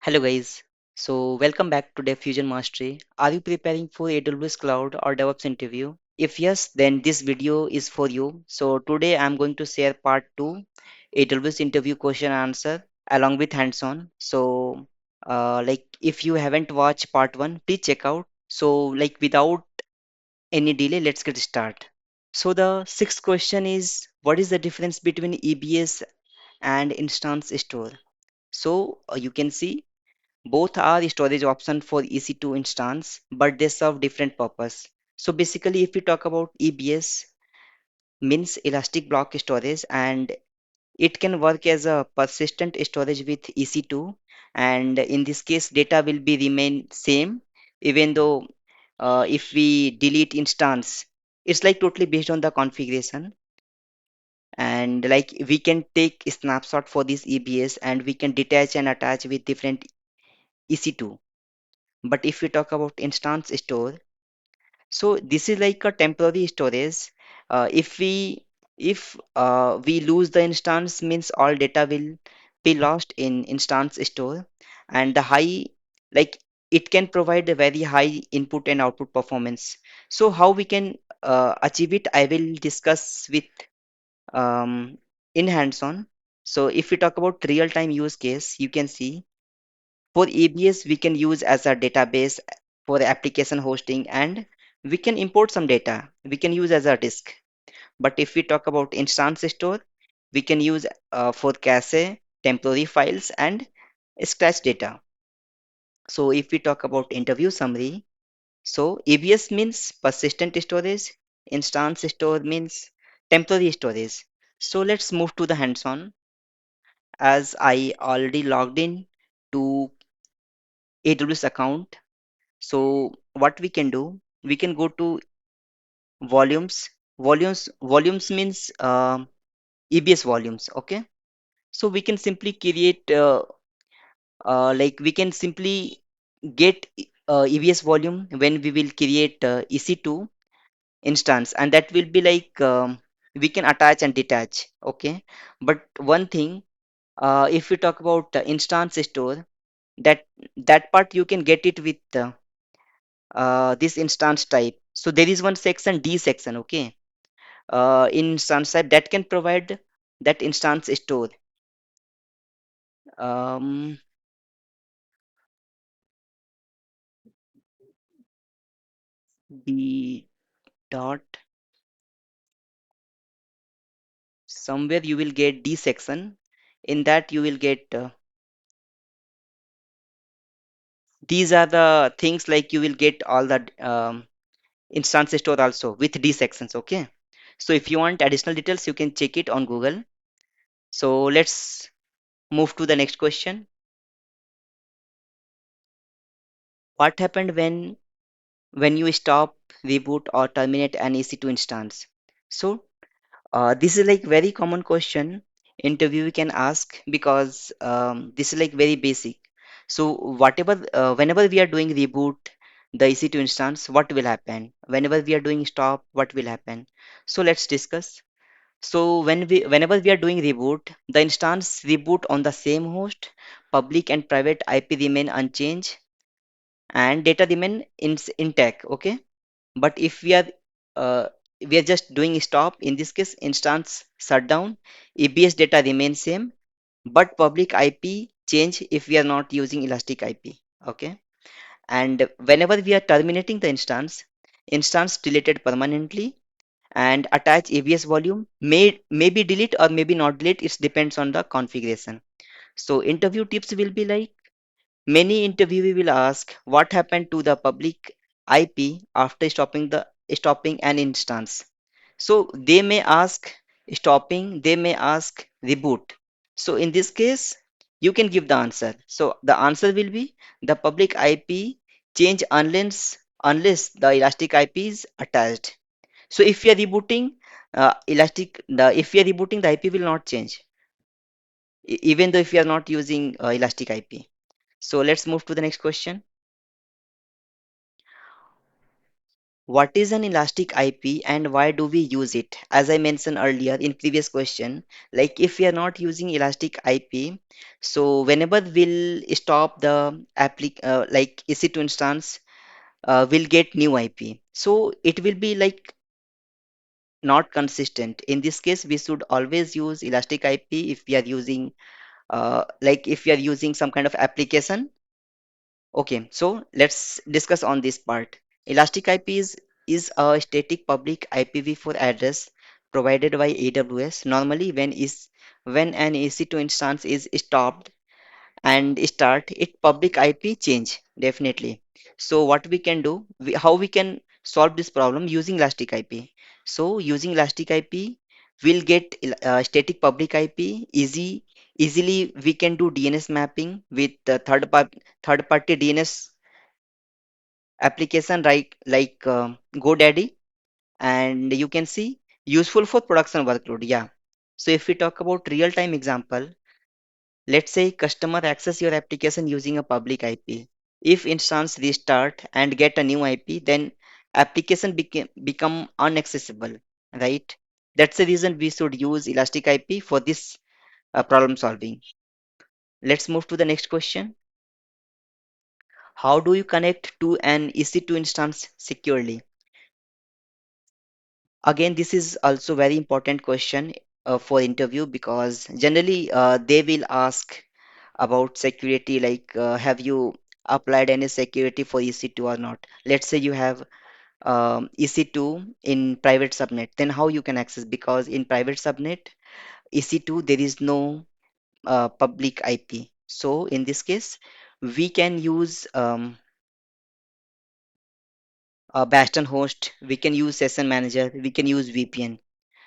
Hello guys. So welcome back to DevFusion Mastery. Are you preparing for AWS Cloud or DevOps interview? If yes, then this video is for you. So today I'm going to share part 2 AWS interview question and answer along with hands-on. So if you haven't watched part 1, please check out. So without any delay, let's get started. So the sixth question is, what is the difference between EBS and instance store? So you can see both are storage option for EC2 instance, but they serve different purpose. So basically, if we talk about EBS, means elastic block storage, and it can work as a persistent storage with EC2. And in this case, data will be remain same, even though if we delete instance, it's like totally based on the configuration. And like we can take a snapshot for this EBS, and we can detach and attach with different EC2. But if we talk about instance store, so this is like a temporary storage. If we lose the instance, means all data will be lost in instance store, and the high, like, it can provide a very high input and output performance. So how we can achieve it, I will discuss with um, in hands-on. So if we talk about real-time use case, you can see for EBS, we can use as a database for the application hosting, and we can import some data. We can use as a disk. But if we talk about instance store, we can use for cache, temporary files, and scratch data. So if we talk about interview summary, so EBS means persistent storage, instance store means temporary storage. So let's move to the hands-on. As I already logged in to AWS account, so what we can do, we can go to volumes. Volumes means EBS volumes. Okay. So we can simply create, we can simply get EBS volume when we will create EC2 instance, and that will be we can attach and detach. Okay. But one thing, if we talk about instance store, that that part you can get it with this instance type. So there is one section, D section, okay, in instance type that can provide that instance store. Um, D dot somewhere you will get D section. In that you will get these are the things, like you will get all the instance store also with D sections. Okay. So if you want additional details, you can check it on Google. So let's move to the next question. What happened when you stop, reboot, or terminate an EC2 instance? So this is like very common question interview can ask, because this is like very basic. So whenever we are doing reboot the EC2 instance, what will happen? Whenever we are doing stop, what will happen? So let's discuss. So whenever we are doing reboot, the instance reboot on the same host, public and private IP remain unchanged, and data remain intact. Okay. But if uh, we are just doing stop, in this case instance shutdown, EBS data remains same, but public IP change if we are not using elastic IP. Okay. And whenever we are terminating the instance deleted permanently, and attach EBS volume maybe delete or maybe not delete, it depends on the configuration. So interview tips will be like, many interviewee will ask what happened to the public IP after stopping an instance. So they may ask stopping, they may ask reboot. So in this case, you can give the answer. So the answer will be the public IP change unless the elastic IP is attached. So if you are rebooting, if you are rebooting, the IP will not change, even though if you are not using elastic IP. So let's move to the next question. What is an elastic IP and why do we use it? As I mentioned earlier in previous question, like if we are not using elastic IP, so whenever we'll stop the like EC2 instance, we'll get new IP. So it will be like not consistent. In this case, we should always use elastic IP if we are using like if we are using some kind of application. Okay, so let's discuss on this part. Elastic IP is a static public IPv4 address provided by AWS. Normally, when an EC2 instance is stopped and start, it public IP change definitely. So what we can do, how we can solve this problem using elastic IP. So using elastic IP, we'll get static public IP easily. We can do DNS mapping with the third party DNS application like GoDaddy, and you can see useful for production workload. Yeah. So if we talk about real time example, let's say customer access your application using a public IP. If instance restart and get a new IP, then application become unaccessible, right? That's the reason we should use elastic IP for this problem solving. Let's move to the next question. How do you connect to an EC2 instance securely? Again, this is also very important question for interview because generally they will ask about security like have you applied any security for EC2 or not. Let's say you have EC2 in private subnet, then how you can access, because in private subnet EC2 there is no public IP. So in this case we can use a Bastion host, we can use session manager, we can use VPN.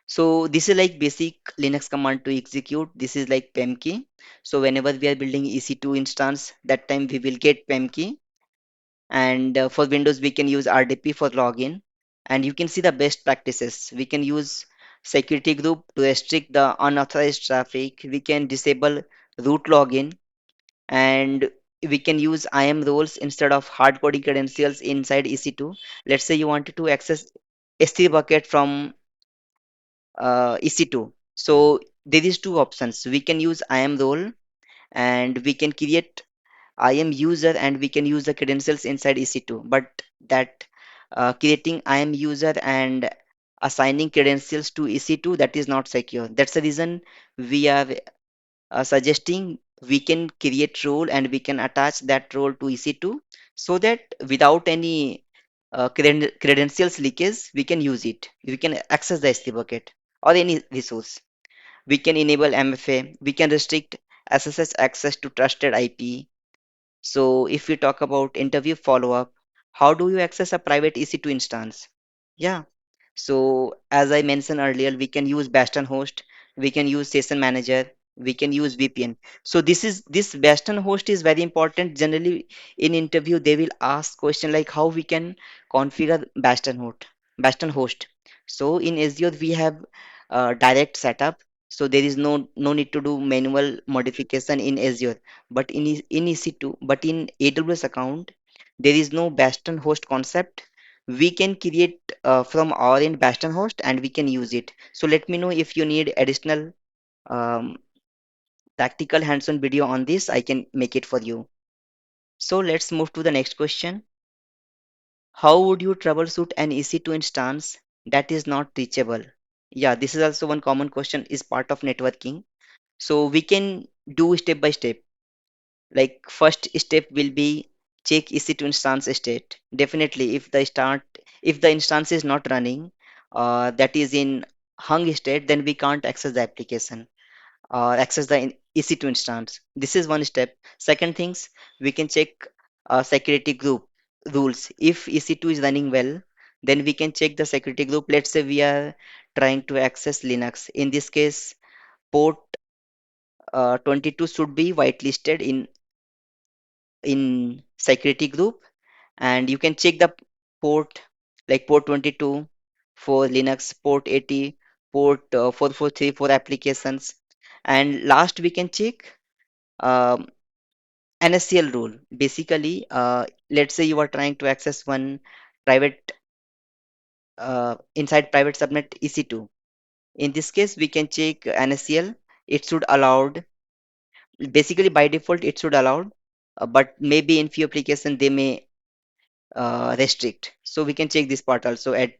So this is like basic Linux command to execute. This is like PEM key. So whenever we are building EC2 instance, that time we will get PEM key. And for Windows, we can use RDP for login. And you can see the best practices. We can use security group to restrict the unauthorized traffic. We can disable root login, and we can use IAM roles instead of hard coding credentials inside EC2. Let's say you wanted to access S3 bucket from EC2. So there is two options. We can use IAM role and we can create IAM user and we can use the credentials inside EC2. But that creating IAM user and assigning credentials to EC2, that is not secure. That's the reason we are suggesting we can create role and we can attach that role to EC2 so that without any credentials leakage, we can use it. We can access the S3 bucket or any resource. We can enable MFA. We can restrict SSH access to trusted IP. So if we talk about interview follow-up, how do you access a private EC2 instance? Yeah. So as I mentioned earlier, we can use Bastion host, we can use session manager, we can use VPN. So this Bastion host is very important. Generally in interview they will ask question like how we can configure Bastion host. So in Azure we have direct setup. So there is no need to do manual modification in Azure. But in EC2, but in AWS account, there is no Bastion host concept. We can create from our end Bastion host and we can use it. So let me know if you need additional um, tactical hands-on video on this. I can make it for you. So let's move to the next question. How would you troubleshoot an EC2 instance that is not reachable? Yeah, this is also one common question, is part of networking. So we can do step by step. Like first step will be check EC2 instance state. Definitely, if the instance is not running, that is in hung state, then we can't access the application or access the EC2 instance. This is one step. Second things, we can check security group rules. If EC2 is running well, then we can check the security group. Let's say we are trying to access Linux. In this case, port 22 should be whitelisted in security group, and you can check the port like port 22 for Linux, port 80, port 4434 for applications, and last we can check um, NSCL rule. Basically, let's say you are trying to access one private inside private subnet EC2. In this case, we can check NSCL. It should allowed. Basically, by default, it should allowed, but maybe in few applications they may restrict. So we can check this part also at.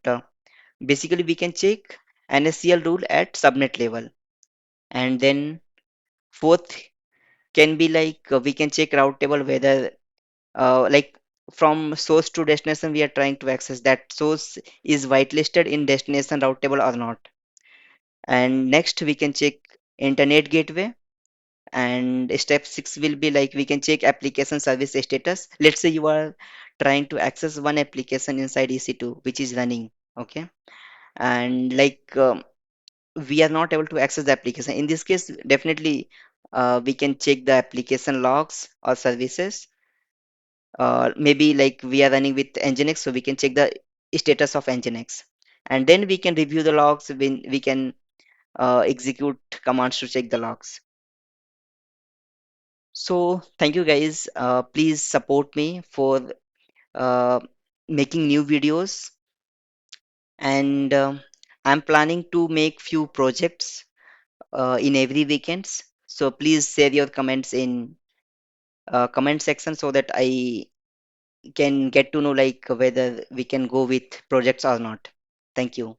Basically, we can check NSCL rule at subnet level, and then fourth can be like we can check route table whether like from source to destination we are trying to access that source is whitelisted in destination route table or not. And next we can check internet gateway, and step 6 will be like we can check application service status. Let's say you are trying to access one application inside EC2 which is running, okay, and like we are not able to access the application. In this case, definitely we can check the application logs or services. Maybe like we are running with Nginx, so we can check the status of Nginx, and then we can review the logs when we can execute commands to check the logs. So thank you guys. Please support me for uh, making new videos, and I'm planning to make few projects in every weekends. So please share your comments in comment section so that I can get to know like whether we can go with projects or not. Thank you.